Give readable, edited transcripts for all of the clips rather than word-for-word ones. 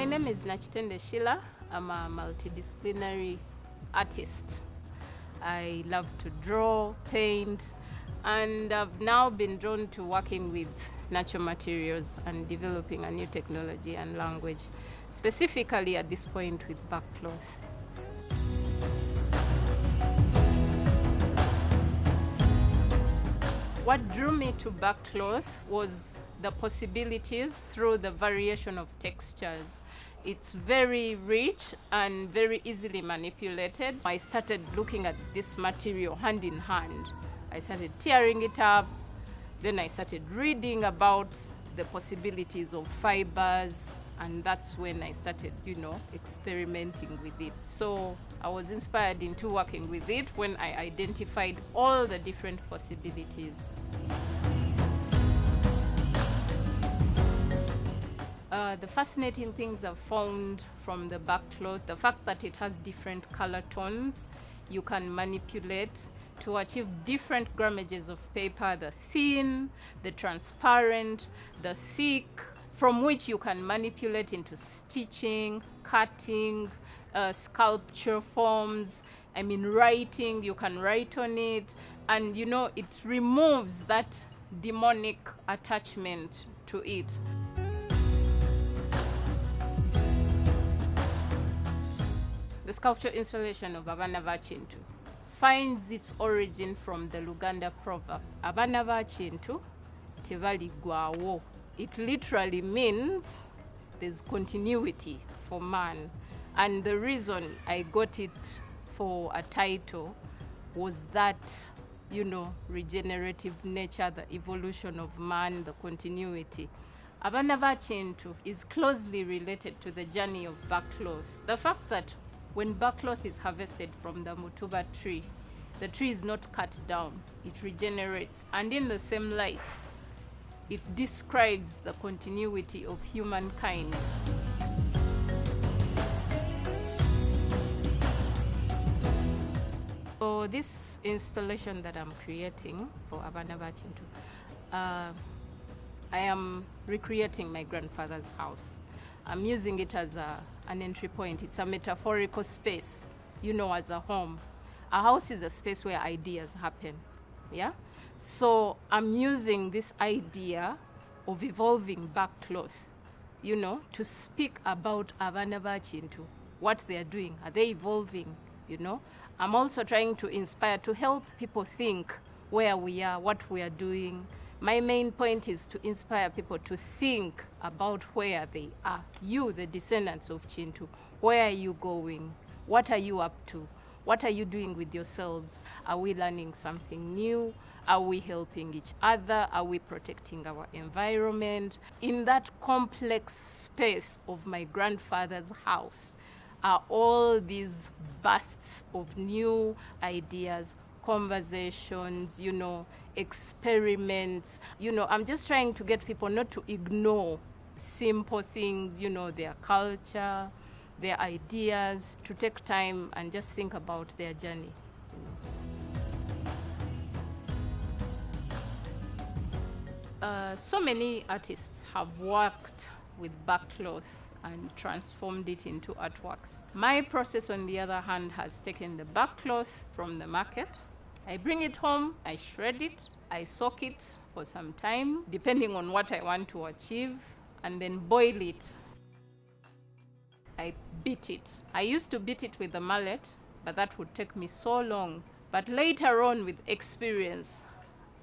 My name is Nakitende Sheila. I'm a multidisciplinary artist. I love to draw, paint, and I've now been drawn to working with natural materials and developing a new technology and language, specifically at this point with barkcloth. What drew me to barkcloth was the possibilities through the variation of textures. It's very rich and very easily manipulated. I started looking at this material hand in hand. I started tearing it up. Then I started reading about the possibilities of fibers, and that's when I started, experimenting with it. So I was inspired into working with it when I identified all the different possibilities. The fascinating things I've found from the barkcloth, the fact that it has different color tones you can manipulate to achieve different grammages of paper, the thin, the transparent, the thick, from which you can manipulate into stitching, cutting, sculpture forms, writing, you can write on it, and it removes that demonic attachment to it. The sculpture installation of Abaana Ba Kintu finds its origin from the Luganda proverb, Abaana Ba Kintu tebali gwawo. It literally means there's continuity for man. And the reason I got it for a title was that, regenerative nature, the evolution of man, the continuity. Abaana Ba Kintu is closely related to the journey of barkcloth. The fact that when barkcloth is harvested from the mutuba tree, the tree is not cut down, it regenerates. And in the same light, it describes the continuity of humankind. So this installation that I'm creating for Abaana Ba Kintu, I am recreating my grandfather's house. I'm using it as an entry point. It's a metaphorical space, as a home. A house is a space where ideas happen, yeah? So I'm using this idea of evolving barkcloth, to speak about Abaana Ba Kintu, what they are doing. Are they evolving, I'm also trying to inspire, to help people think where we are, what we are doing. My main point is to inspire people to think about where they are. You, the descendants of Kintu, where are you going? What are you up to? What are you doing with yourselves? Are we learning something new? Are we helping each other? Are we protecting our environment? In that complex space of my grandfather's house are all these births of new ideas, conversations, experiments. I'm just trying to get people not to ignore simple things, their culture, their ideas, to take time and just think about their journey. So many artists have worked with barkcloth and transformed it into artworks. My process, on the other hand, has taken the barkcloth from the market. I bring it home, I shred it, I soak it for some time, depending on what I want to achieve, and then boil it. I beat it. I used to beat it with a mallet, but that would take me so long. But later on, with experience,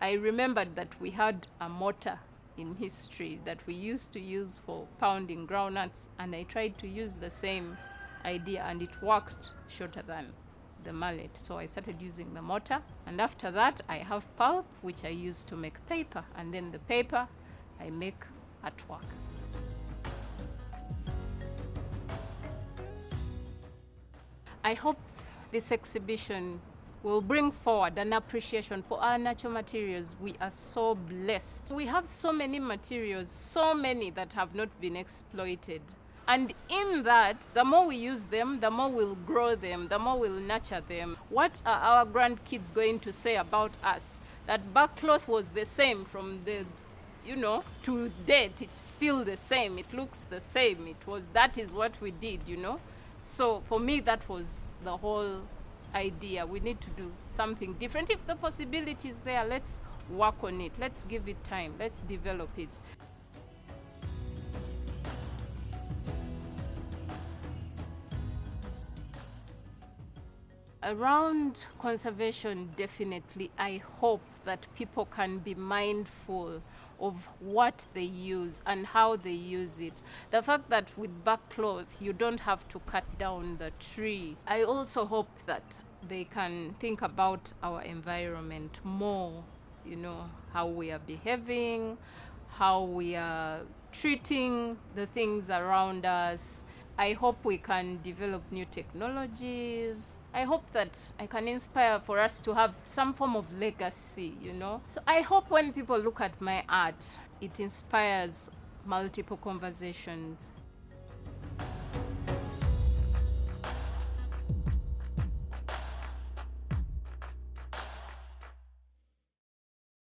I remembered that we had a mortar in history that we used to use for pounding groundnuts, and I tried to use the same idea, and it worked shorter than the mallet. So I started using the mortar, and after that I have pulp, which I use to make paper, and then the paper I make artwork. I hope this exhibition will bring forward an appreciation for our natural materials. We are so blessed. We have so many materials, so many that have not been exploited. And in that, the more we use them, the more we'll grow them, the more we'll nurture them. What are our grandkids going to say about us? That barkcloth was the same from the you know, to date, it's still the same. It looks the same. That is what we did, you know. So for me, that was the whole idea. We need to do something different. If the possibility is there, let's work on it. Let's give it time. Let's develop it. Around conservation, definitely, I hope that people can be mindful of what they use and how they use it. The fact that with barkcloth, you don't have to cut down the tree. I also hope that they can think about our environment more, you know, how we are behaving, how we are treating the things around us. I hope we can develop new technologies. I hope that I can inspire for us to have some form of legacy, you know. So I hope when people look at my art, it inspires multiple conversations.